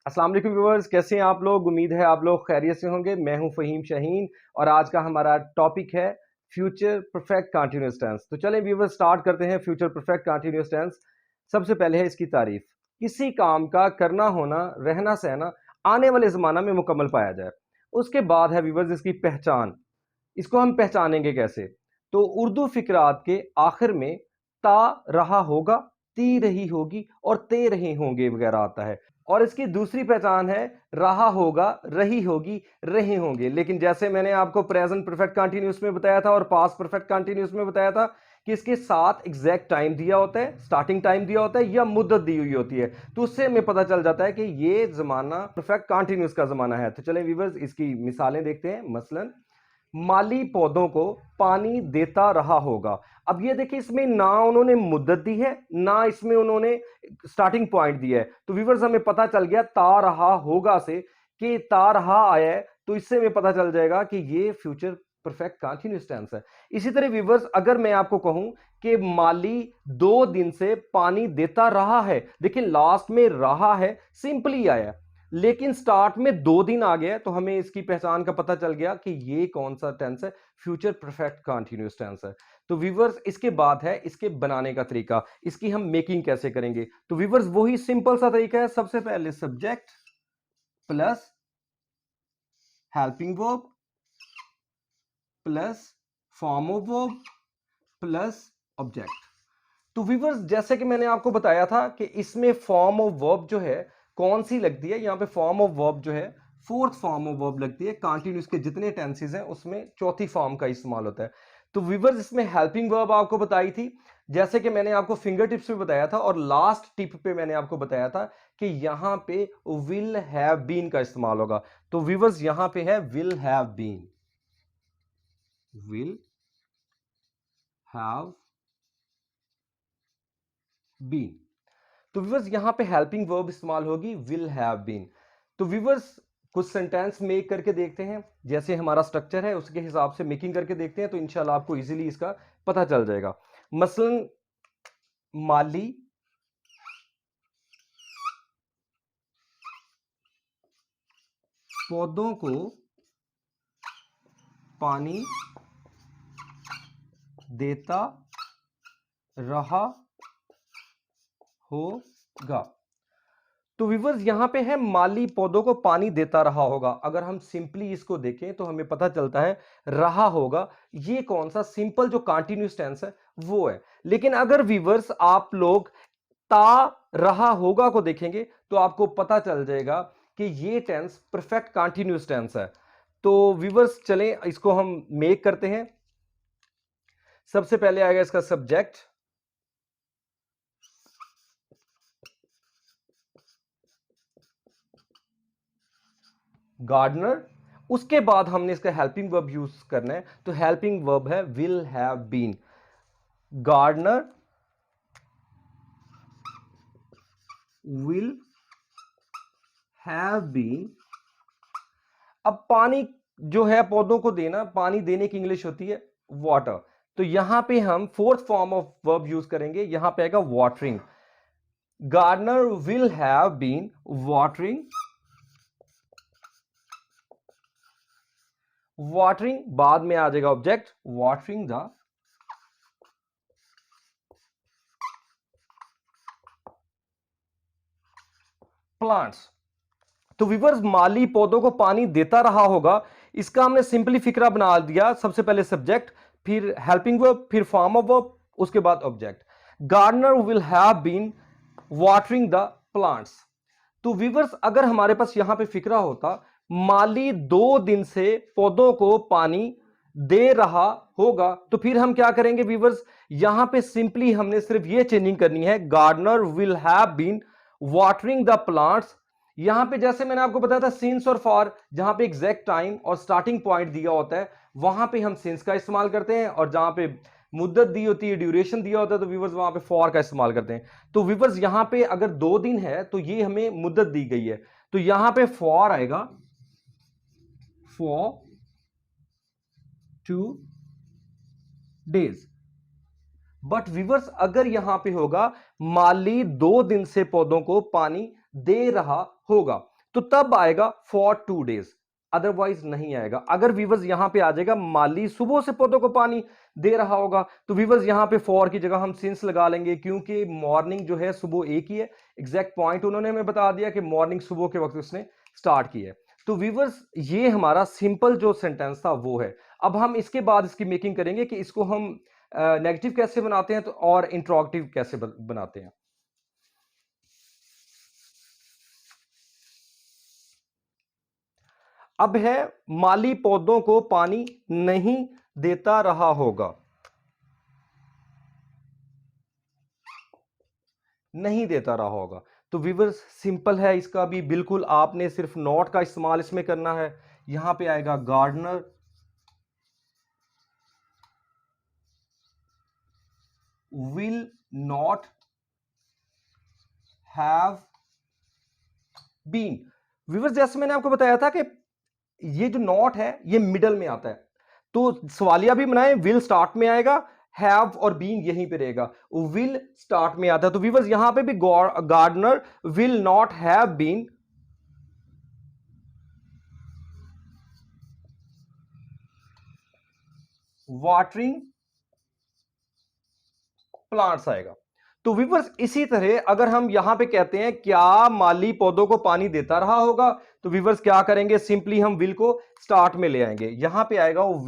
अस्सलाम वालेकुम व्यूअर्स, कैसे हैं आप लोग। उम्मीद है आप लोग खैरियत से होंगे। मैं हूं फ़हीम शाहीन और आज का हमारा टॉपिक है फ्यूचर परफेक्ट कंटीन्यूअस टेंस। तो चलें व्यूअर्स, स्टार्ट करते हैं फ्यूचर परफेक्ट कंटीन्यूअस टेंस। सबसे पहले है इसकी तारीफ। किसी काम का करना होना, रहना सहना आने वाले ज़माना में मुकम्मल पाया जाए। उसके बाद है व्यूअर्स इसकी पहचान। इसको हम पहचानेंगे कैसे? तो उर्दू फिकरात के आखिर में ता रहा होगा, ती रही होगी और ते रहे होंगे वगैरह आता है। और इसकी दूसरी पहचान है रहा होगा, रही होगी, रहे होंगे। लेकिन जैसे मैंने आपको प्रेजेंट परफेक्ट कंटीन्यूअस में बताया था और पास्ट परफेक्ट कंटीन्यूअस में बताया था कि इसके साथ एग्जैक्ट टाइम दिया होता है, स्टार्टिंग टाइम दिया होता है या मुद्दत दी हुई होती है, तो उससे हमें पता चल जाता है कि ये जमाना परफेक्ट कंटीन्यूअस का जमाना है। तो चलें व्यूअर्स, इसकी मिसालें देखते हैं। मसलन माली पौधों को पानी देता रहा होगा। अब ये देखिए, इसमें ना उन्होंने मुद्दत दी है, ना इसमें उन्होंने स्टार्टिंग पॉइंट दिया है। तो व्यूअर्स हमें पता चल गया ता रहा होगा से कि ता रहा आया है, तो इससे हमें पता चल जाएगा कि ये फ्यूचर परफेक्ट कंटीन्यूअस टेंस है। इसी तरह व्यूअर्स, अगर मैं आपको कहूं कि माली 2 दिन से पानी देता रहा है, देखिए लास्ट में रहा है सिंपली आया, लेकिन स्टार्ट में 2 दिन आ गया, तो हमें इसकी पहचान का पता चल गया कि ये कौन सा टेंस है, फ्यूचर परफेक्ट कंटीन्यूअस टेंस है। तो व्यूअर्स, इसके बाद है इसके बनाने का तरीका, इसकी हम मेकिंग कैसे करेंगे। तो व्यूअर्स, वही सिंपल सा तरीका है। सबसे पहले subject plus helping verb plus form of verb plus object. तो व्यूअर्स, जैसे कि मैंने आपको बताया था कि इसमें फॉर्म ऑफ वर्ब जो है कौन सी लगती है, यहां पे फॉर्म ऑफ वर्ब जो है फोर्थ फॉर्म ऑफ वर्ब लगती है। कंटीन्यूअस के जितने टेंसेस हैं उसमें चौथी फॉर्म का इस्तेमाल होता है। तो व्यूअर्स, इसमें हेल्पिंग वर्ब आपको बताई थी, जैसे कि मैंने आपको फिंगर टिप्स पे बताया था और लास्ट टिप पे मैंने आपको बताया था कि यहां पे विल हैव बीन का इस्तेमाल होगा। तो व्यूअर्स, यहां पे है will have been, will have been. तो व्यूअर्स, यहां पे हेल्पिंग वर्ब इस्तेमाल होगी विल हैव बीन। तो व्यूअर्स, कुछ सेंटेंस मेक करके देखते हैं, जैसे हमारा स्ट्रक्चर है उसके हिसाब से मेकिंग करके देखते हैं, तो इंशाल्लाह आपको इजीली इसका पता चल जाएगा। मसलन माली पौधों को पानी देता रहा होगा। तो व्यूअर्स, यहां पे है माली पौधों को पानी देता रहा होगा। अगर हम सिंपली इसको देखें तो हमें पता चलता है रहा होगा, ये कौन सा सिंपल जो कंटीन्यूअस टेंस है वो है। लेकिन अगर व्यूअर्स आप लोग ता रहा होगा को देखेंगे तो आपको पता चल जाएगा कि ये टेंस परफेक्ट कंटीन्यूअस टेंस है। तो व्यूअर्स, चलें इसको हम मेक करते हैं। सबसे पहले आएगा इसका सब्जेक्ट, गार्डनर। उसके बाद हमने इसका हेल्पिंग वर्ब यूज करना है, तो हेल्पिंग वर्ब है will have been. Gardener will have been. अब पानी जो है पौधों को देना, पानी देने की इंग्लिश होती है वाटर, तो यहां पे हम fourth form of verb use करेंगे, यहां पे आएगा watering. Gardener will have been watering, watering बाद में आ जाएगा ऑब्जेक्ट, वाटरिंग द प्लांट्स। तो व्यूअर्स, माली पौधों को पानी देता रहा होगा, इसका हमने सिंपली फिक्रा बना दिया। सबसे पहले सब्जेक्ट, फिर हेल्पिंग वर्ब, फिर फॉर्म ऑफ वर्ब, उसके बाद object. Gardener will have been watering the plants. तो व्यूअर्स, अगर हमारे पास यहां पे फिक्रा होता माली 2 दिन से पौधों को पानी दे रहा होगा, तो फिर हम क्या करेंगे व्यूअर्स, यहां पे सिंपली हमने सिर्फ ये चेंजिंग करनी है, gardener will have been watering the plants. यहां पे जैसे मैंने आपको बताया था सिंस और फॉर, जहां पे एग्जैक्ट टाइम और स्टार्टिंग पॉइंट दिया होता है वहां पे हम सिंस का इस्तेमाल करते हैं, और जहां पे मुद्दत दी होती है, ड्यूरेशन दिया होता है, तो व्यूअर्स वहां पे फॉर का इस्तेमाल करते हैं। तो व्यूअर्स, यहां पे अगर 2 दिन है तो ये हमें मुद्दत दी गई है, तो यहां पे फॉर आएगा, फॉर 2 days। बट व्यूअर्स, अगर यहां पे होगा माली 2 दिन से पौधों को पानी दे रहा होगा, तो तब आएगा फॉर 2 डेज, अदरवाइज नहीं आएगा। अगर वीवर्स यहां पे आ जाएगा माली सुबह से पौधों को पानी दे रहा होगा, तो वीवर्स यहां पे फॉर की जगह हम सिंस लगा लेंगे, क्योंकि मॉर्निंग जो है सुबह एक ही है। एग्जैक्ट पॉइंट उन्होंने हमें बता दिया कि मॉर्निंग सुबह के वक्त उसने स्टार्ट की है। तो वीवर्स ये हमारा सिंपल जो सेंटेंस था वो है। अब हम इसके बाद इसकी मेकिंग करेंगे कि इसको हम नेगेटिव कैसे बनाते हैं तो और इंट्रोगेटिव कैसे बनाते हैं। अब है माली पौधों को पानी नहीं देता रहा होगा, नहीं देता रहा होगा। तो व्यूअर्स सिंपल है इसका भी, बिल्कुल आपने सिर्फ नॉट का इस्तेमाल इसमें करना है। यहां पे आएगा gardener will not have been. Viewers जैसे मैंने आपको बताया था कि ये जो नॉट है ये मिडल में आता है, तो सवालिया भी बनाए, विल स्टार्ट में आएगा, हैव और बीन यहीं पे रहेगा। विल स्टार्ट में आता है, तो व्यूअर्स यहां पे भी gardener will not have been watering plants आएगा। तो व्यूअर्स इसी तरह अगर हम यहां पे कहते हैं क्या माली पौधों को पानी देता रहा होगा, तो व्यूअर्स क्या करेंगे, सिंपली हम विल को स्टार्ट में ले आएंगे। यहां पे आएगा वो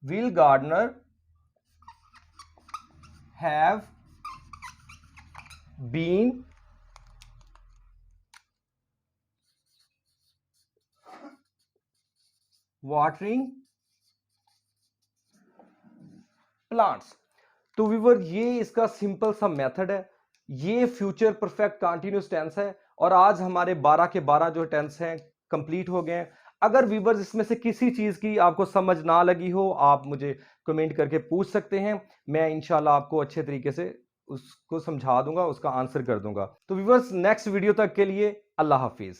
will gardener have been watering plants. तो व्यूअर ये इसका सिंपल सा मेथड है, ये फ्यूचर परफेक्ट कंटीन्यूअस टेंस है। और आज हमारे 12 के 12 जो टेंस हैं कंप्लीट हो गए हैं। अगर व्यूअर्स इसमें से किसी चीज की आपको समझ ना लगी हो, आप मुझे कमेंट करके पूछ सकते हैं, मैं इंशाल्लाह आपको अच्छे तरीके से उसको समझा दूंगा, उसका आंसर कर दूंगा। तो व्यूअर्स नेक्स्ट वीडियो तक के लिए अल्लाह हाफिज।